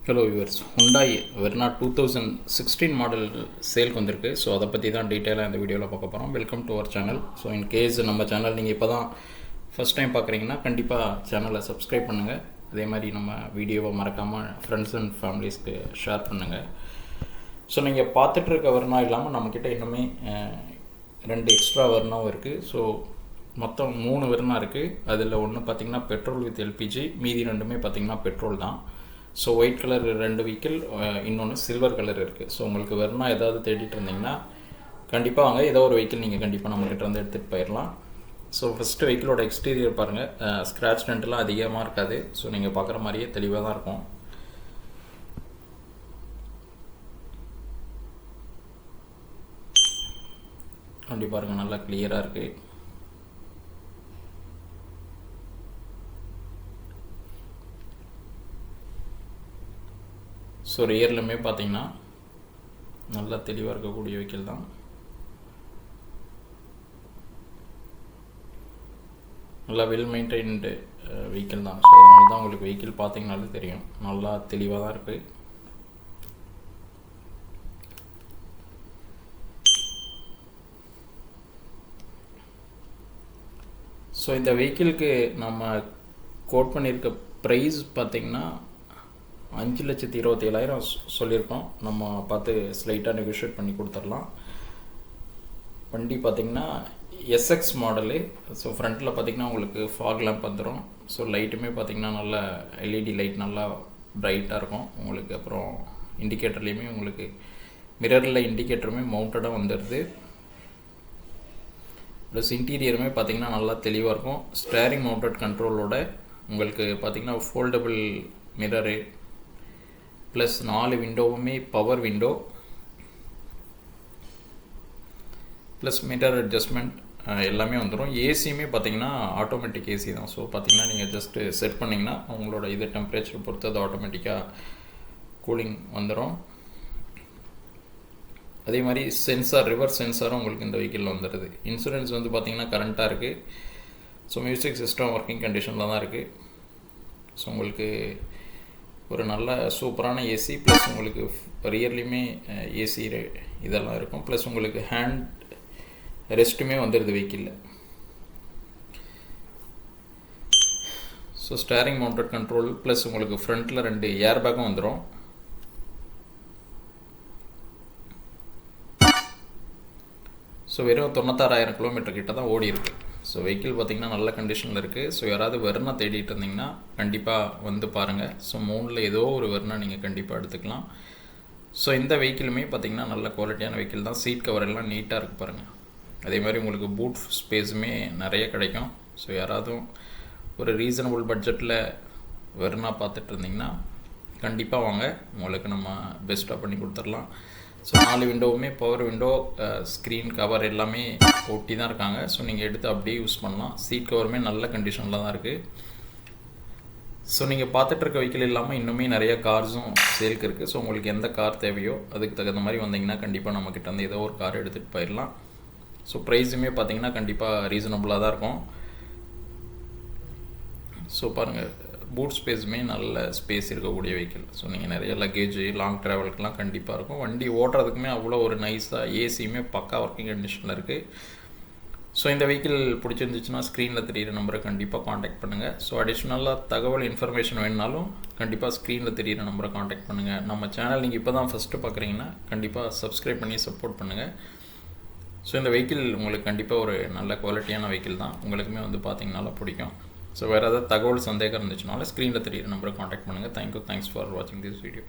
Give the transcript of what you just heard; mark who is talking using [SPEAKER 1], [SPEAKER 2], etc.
[SPEAKER 1] Hello viewers, Hyundai Verna 2016 model sale வந்திருக்கு. So அதை பற்றி தான் டீட்டெயிலாக இந்த வீடியோவில் பார்க்க போகிறோம். Welcome to our channel. So in case நம்ம சேனல் நீங்கள் இப்போ தான் ஃபஸ்ட் டைம் பார்க்குறீங்கன்னா கண்டிப்பாக சேனலை சப்ஸ்கிரைப் பண்ணுங்கள். அதே மாதிரி நம்ம வீடியோவை மறக்காமல் ஃப்ரெண்ட்ஸ் அண்ட் ஃபேமிலிஸ்க்கு ஷேர் பண்ணுங்கள். ஸோ நீங்கள் பார்த்துட்ருக்க வர்ணா இல்லாமல் நம்மக்கிட்ட இன்னுமே 2 எக்ஸ்ட்ரா வர்ணாவும் இருக்குது. ஸோ மொத்தம் 3 வர்ணா இருக்குது. அதில் ஒன்று பார்த்திங்கன்னா பெட்ரோல் வித் எல்பிஜி, மீதி ரெண்டுமே பார்த்திங்கன்னா பெட்ரோல் தான். ஸோ ஒயிட் கலர் 2 வெஹிக்கிள், இன்னொன்று சில்வர் கலர் இருக்குது. ஸோ உங்களுக்கு வெர்னா ஏதாவது தேடிட்டு இருந்தீங்கன்னா கண்டிப்பாக வாங்க. ஏதோ ஒரு வெஹிக்கிள் நீங்கள் கண்டிப்பாக நம்மகிட்ட வந்து எடுத்துகிட்டு போயிடலாம். ஸோ ஃபஸ்ட்டு வெஹிக்கிளோட எக்ஸ்டீரியர் பாருங்கள். ஸ்க்ராட்ச் டென்ட்லாம் அதிகமாக இருக்காது. ஸோ நீங்கள் பார்க்குற மாதிரியே தெளிவாக தான் இருக்கும். வண்டி பாருங்கள், நல்லா கிளியராக இருக்குது. ஸோ ரியர்லுமே பார்த்தீங்கன்னா நல்லா தெளிவாக இருக்கக்கூடிய வெஹிக்கிள் தான். நல்லா வெல் மெயின்டைன்டு வெஹிக்கிள் தான். ஸோ அதனால தான் உங்களுக்கு வெஹிக்கிள் பார்த்தீங்கனாலே தெரியும், நல்லா தெளிவாக தான் இருக்குது. ஸோ இந்த வெஹிக்கிளுக்கு நம்ம கோட் பண்ணியிருக்க ப்ரைஸ் பார்த்திங்கன்னா 5,27,000 சொல்லியிருக்கோம். நம்ம பார்த்து ஸ்லைட்டாக நெகோஷியேட் பண்ணி கொடுத்துடலாம். வண்டி பார்த்திங்கன்னா எஸ்எக்ஸ் மாடலு. ஸோ ஃப்ரண்ட்டில் பார்த்திங்கன்னா உங்களுக்கு ஃபாக் லேம்ப் வந்துடும். ஸோ லைட்டுமே பார்த்திங்கன்னா நல்லா எல்இடி லைட் நல்லா ப்ரைட்டாக இருக்கும் உங்களுக்கு. அப்புறம் இண்டிகேட்டர்லேயுமே உங்களுக்கு மிரரில் இண்டிகேட்டருமே மவுண்டடாக வந்துடுது. ப்ளஸ் இன்டீரியருமே பார்த்திங்கன்னா நல்லா தெளிவாக இருக்கும். ஸ்டேரிங் மவுண்டட் கண்ட்ரோலோட உங்களுக்கு பார்த்திங்கன்னா ஃபோல்டபுள் மிரரு, ப்ளஸ் 4 விண்டோவுமே power window, plus mirror adjustment எல்லாமே வந்துடும். ஏசியுமே பார்த்திங்கன்னா ஆட்டோமேட்டிக் ஏசி தான். ஸோ பார்த்திங்கன்னா நீங்கள் ஜஸ்ட்டு செட் பண்ணிங்கன்னா உங்களோட இது டெம்பரேச்சர் பொறுத்து அது ஆட்டோமேட்டிக்காக கூலிங் வந்துடும். அதே மாதிரி சென்சார், ரிவர்ஸ் சென்சாரும் உங்களுக்கு இந்த வெஹிக்கிளில் வந்துடுது. இன்சூரன்ஸ் வந்து பார்த்திங்கன்னா கரண்ட்டாக இருக்குது. ஸோ மியூசிக் சிஸ்டம் ஒர்க்கிங் கண்டிஷனில் தான் இருக்குது. ஸோ உங்களுக்கு ஒரு நல்ல சூப்பரான ஏசி, ப்ளஸ் உங்களுக்கு ரியர்லையுமே ஏசி இதெல்லாம் இருக்கும். ப்ளஸ் உங்களுக்கு ஹேண்ட் ரெஸ்ட்டுமே வந்துடுது வெஹிக்கிளில். So steering mounted control, plus உங்களுக்கு ஃப்ரண்ட்டில் 2 ஏர் பேக்கும் வந்துடும். ஸோ வெறும் 96,000 கிலோமீட்டர் கிட்ட தான் ஓடி இருக்குது. ஸோ வெஹிக்கிள் பார்த்திங்கன்னா நல்ல கண்டிஷனில் இருக்குது. ஸோ யாராவது வெர்னா தேடிட்டு இருந்தீங்கன்னா கண்டிப்பாக வந்து பாருங்கள். ஸோ 3ல் ஏதோ ஒரு வெர்னா நீங்கள் கண்டிப்பாக எடுத்துக்கலாம். ஸோ இந்த வெஹிக்கிளுமே பார்த்திங்கன்னா நல்ல குவாலிட்டியான வெஹிக்கிள் தான். சீட் கவர் எல்லாம் நீட்டாக இருக்குது பாருங்கள். அதே மாதிரி உங்களுக்கு பூட் ஸ்பேஸுமே நிறைய கிடைக்கும். ஸோ யாராவது ஒரு ரீசனபிள் பட்ஜெட்டில் வெர்னா பார்த்துட்டு இருந்தீங்கன்னா கண்டிப்பாக வாங்க, உங்களுக்கு நம்ம பெஸ்ட்டாக பண்ணி கொடுத்துடலாம். ஸோ 4 விண்டோவுமே பவர் விண்டோ, ஸ்க்ரீன் கவர் எல்லாமே ஒட்டி தான் இருக்காங்க. ஸோ நீங்கள் எடுத்து அப்படியே யூஸ் பண்ணலாம். சீட் கவருமே நல்ல கண்டிஷனில் தான் இருக்குது. ஸோ நீங்கள் பார்த்துட்ருக்க வெஹிக்கிள் இல்லாமல் இன்னுமே நிறைய கார்ஸும் சேலுக்கு இருக்குது. ஸோ உங்களுக்கு எந்த கார் தேவையோ அதுக்கு தகுந்த மாதிரி வந்தீங்கன்னா கண்டிப்பாக நம்மக்கிட்ட வந்து ஏதோ ஒரு கார் எடுத்துகிட்டு போயிடலாம். ஸோ ப்ரைஸுமே பார்த்திங்கன்னா கண்டிப்பாக ரீசனபுளாக தான் இருக்கும். ஸோ பாருங்கள், பூட் ஸ்பேஸுமே நல்ல ஸ்பேஸ் இருக்கக்கூடிய வெஹிக்கிள். ஸோ நீங்கள் நிறைய லக்கேஜ் லாங் ட்ராவலுக்குலாம் கண்டிப்பாக இருக்கும். வண்டி ஓட்டுறதுக்குமே அவ்வளோ ஒரு நைஸாக, ஏசியுமே பக்கா ஒர்க்கிங் கண்டிஷனில் இருக்குது. ஸோ இந்த வெஹிக்கிள் பிடிச்சிருந்துச்சுன்னா ஸ்க்ரீனில் தெரியிற நம்பரை கண்டிப்பாக காண்டாக்ட் பண்ணுங்கள். ஸோ அடிஷ்னலாக தகவல் இன்ஃபர்மேஷன் வேணுனாலும் கண்டிப்பாக ஸ்க்ரீனில் தெரியிற நம்பரை காண்டாக்ட் பண்ணுங்கள். நம்ம சேனல் நீங்கள் இப்போ தான் ஃபஸ்ட்டு பார்க்குறீங்கன்னா கண்டிப்பாக சப்ஸ்கிரைப் பண்ணி சப்போர்ட் பண்ணுங்கள். ஸோ இந்த வெஹிக்கிள் உங்களுக்கு கண்டிப்பாக ஒரு நல்ல குவாலிட்டியான வெஹிக்கிள் தான். உங்களுக்குமே வந்து பார்த்திங்கனால பிடிக்கும். ஸோ வேறு ஏதாவது தகவல் சந்தேகம் இருந்துச்சுனால ஸ்க்ரீனில் தெரியிற நம்பரை காண்டாக்ட் பண்ணுங்கள். தேங்க்யூ, தேங்க்ஸ் ஃபார் வாட்சிங் திஸ் வீடியோ.